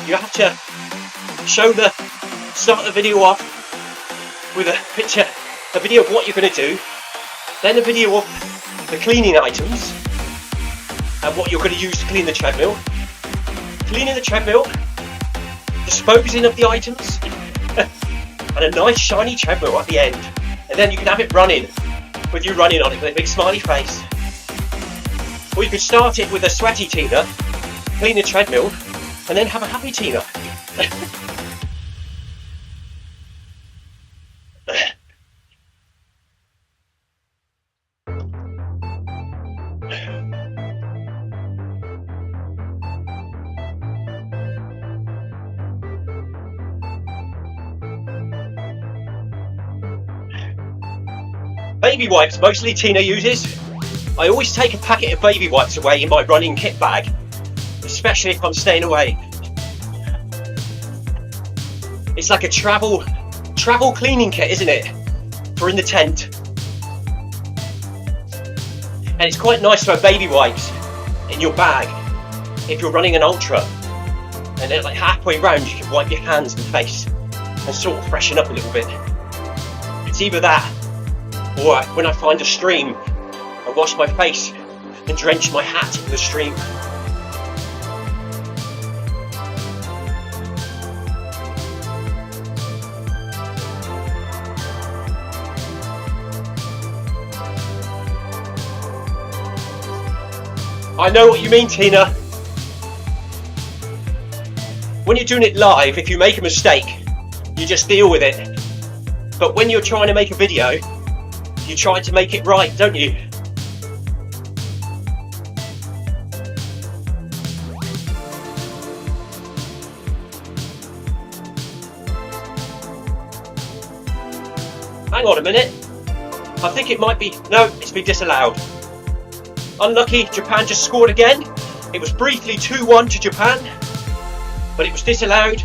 Speaker 2: You have to start the video off with a picture, a video of what you're going to do, then a video of the cleaning items and what you're going to use to clean the treadmill, cleaning the treadmill, disposing of the items, and a nice shiny treadmill at the end. And then you can have it running, with you running on it with a big smiley face. Or you could start it with a sweaty Tina, clean the treadmill, and then have a happy Tina. Baby wipes mostly Tina uses. I always take a packet of baby wipes away in my running kit bag, especially if I'm staying away. It's like a travel cleaning kit, isn't it? For in the tent. And it's quite nice to have baby wipes in your bag if you're running an ultra. And then like halfway round you can wipe your hands and face and sort of freshen up a little bit. It's either that, or when I find a stream, I wash my face and drench my hat in the stream. I know what you mean, Tina. When you're doing it live, if you make a mistake, you just deal with it. But when you're trying to make a video, you try to make it right, don't you? Hang on a minute. I think it might be... No, it's been disallowed. Unlucky, Japan just scored again. It was briefly 2-1 to Japan, but it was disallowed.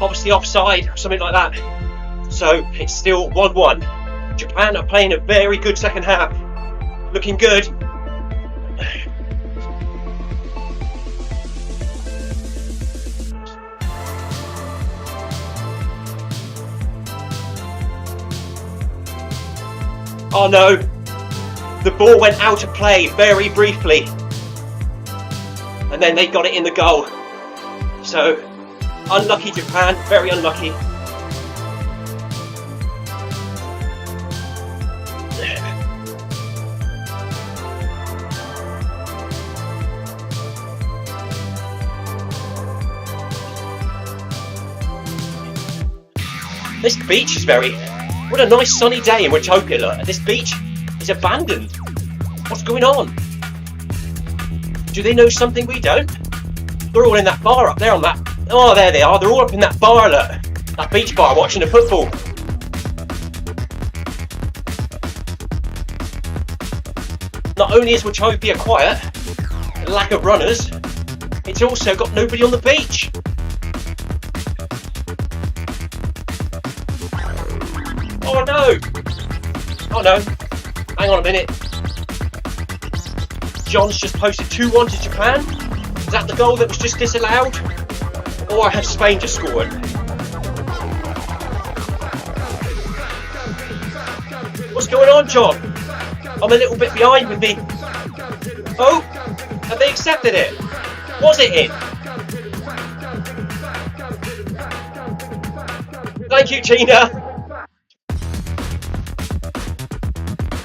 Speaker 2: Obviously offside, or something like that. So it's still 1-1. Japan are playing a very good second half. Looking good. Oh no, the ball went out of play very briefly, and then they got it in the goal. So, unlucky Japan, very unlucky. This beach is very... What a nice sunny day in Watopia, look. This beach is abandoned. What's going on? Do they know something we don't? They're all in that bar up there on that... Oh, there they are. They're all up in that bar, look. That beach bar watching the football. Not only is Watopia quiet, lack of runners, it's also got nobody on the beach. Oh no! Oh no! Hang on a minute. John's just posted 2-1 to Japan. Is that the goal that was just disallowed? Or has Spain just scored? What's going on, John? I'm a little bit behind with the... Oh! Have they accepted it? Was it in? Thank you, Tina.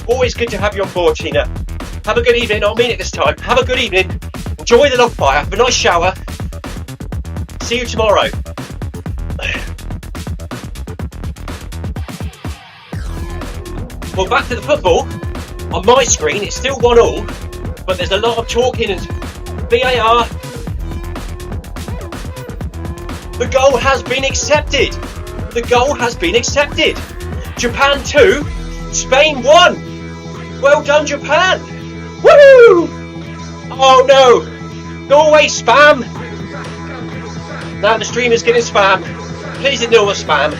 Speaker 2: Always good to have you on board, Tina. Have a good evening. I'll mean it this time. Have a good evening. Enjoy the log fire. Have a nice shower. See you tomorrow. Well, back to the football. On my screen, it's still 1-1, but there's a lot of talking and VAR. The goal has been accepted. The goal has been accepted. Japan 2, Spain 1. Well done, Japan. Woohoo! Oh no. Go away, spam. Now the stream is getting spam. Please ignore the spam.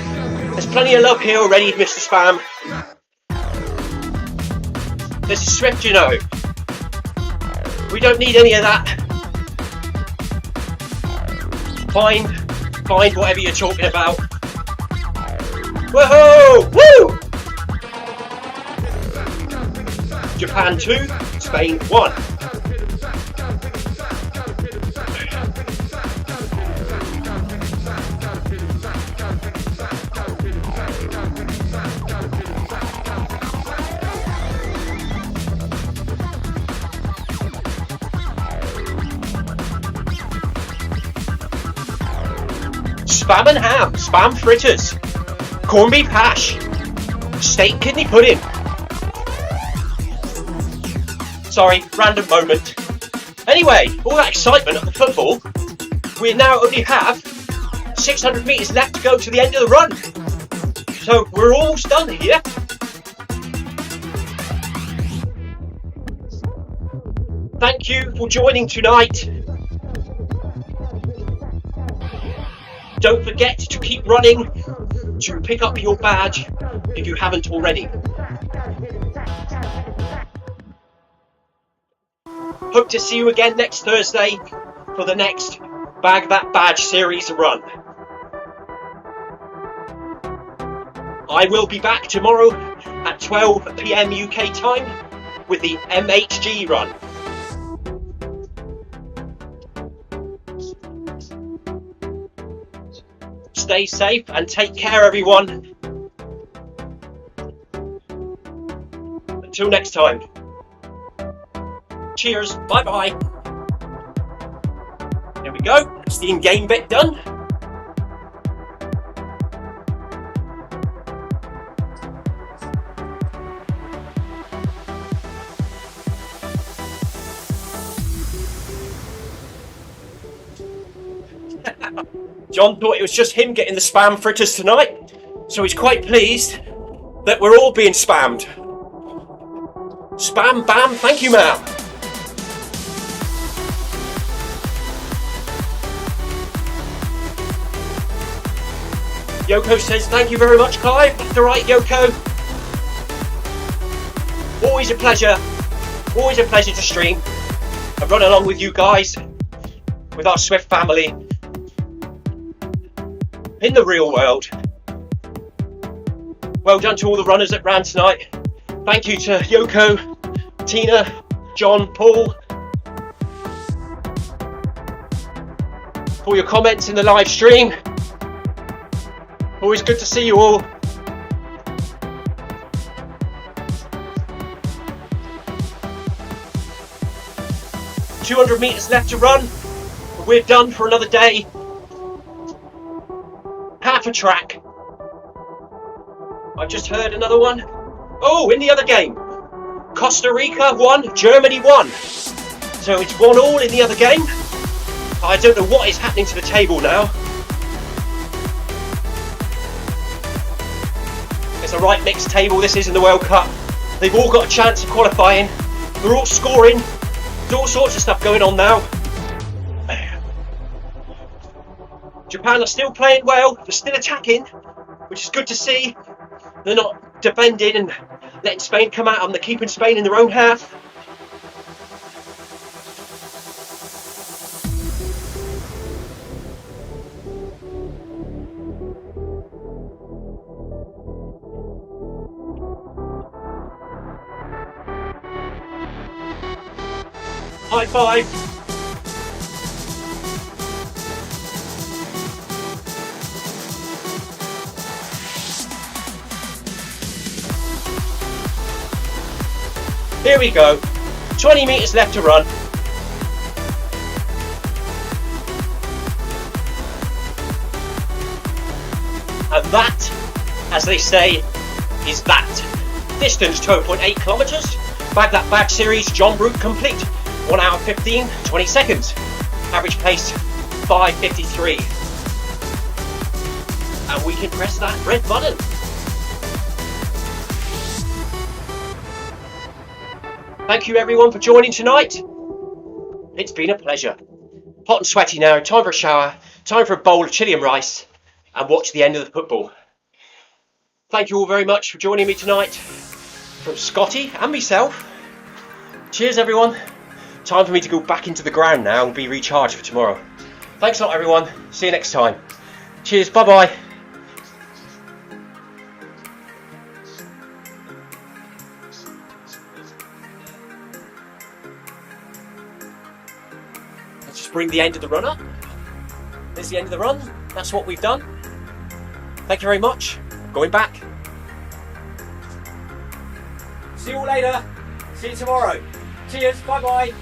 Speaker 2: There's plenty of love here already, Mr. Spam. This is Zwift, you know. We don't need any of that. Find whatever you're talking about. Woohoo! Woo! Japan 2, Spain 1. Spam and ham, spam fritters, corned beef hash, steak kidney pudding. Sorry, random moment. Anyway, all that excitement at the football, we now only have 600 metres left to go to the end of the run. So we're almost done here. Thank you for joining tonight. Don't forget to keep running to pick up your badge if you haven't already. Hope to see you again next Thursday for the next Bag That Badge series run. I will be back tomorrow at 12 PM UK time with the MHG run. Stay safe and take care, everyone. Until next time. Cheers. Bye bye. There we go. That's the in-game bit done. John thought it was just him getting the spam fritters tonight, so he's quite pleased that we're all being spammed. Spam bam, thank you ma'am. Yoko says thank you very much, Clive. That's alright, Yoko. Always a pleasure to stream and run along with you guys, with our Zwift family in the real world. Well done to all the runners that ran tonight. Thank you to Yoko, Tina, John, Paul for your comments in the live stream. Always good to see you all. "200 metres left to run. We're done for another day. Half a track. I've just heard another one. Oh, in the other game. Costa Rica 1, Germany 1. So it's 1-1 in the other game. I don't know what is happening to the table now. It's a right mixed table, this is in the World Cup. They've all got a chance of qualifying. They're all scoring. There's all sorts of stuff going on now. Japan are still playing well, they're still attacking, which is good to see. They're not defending and letting Spain come out, and they're keeping Spain in their own half. High five. Here we go. 20 metres left to run. And that, as they say, is that. Distance 12.8 kilometres. Bag That Badge series, John Route complete. 1 hour 15, 20 seconds. Average pace 5:53. And we can press that red button. Thank you everyone for joining tonight. It's been a pleasure. Hot and sweaty now, time for a shower, time for a bowl of chili and rice, and watch the end of the football. Thank you all very much for joining me tonight. From Scotty and myself. Cheers everyone. Time for me to go back into the ground now and be recharged for tomorrow. Thanks a lot everyone. See you next time. Cheers, bye bye. Let's just bring the end of the run up. There's the end of the run. That's what we've done. Thank you very much. Going back. See you all later. See you tomorrow. Cheers. Bye bye.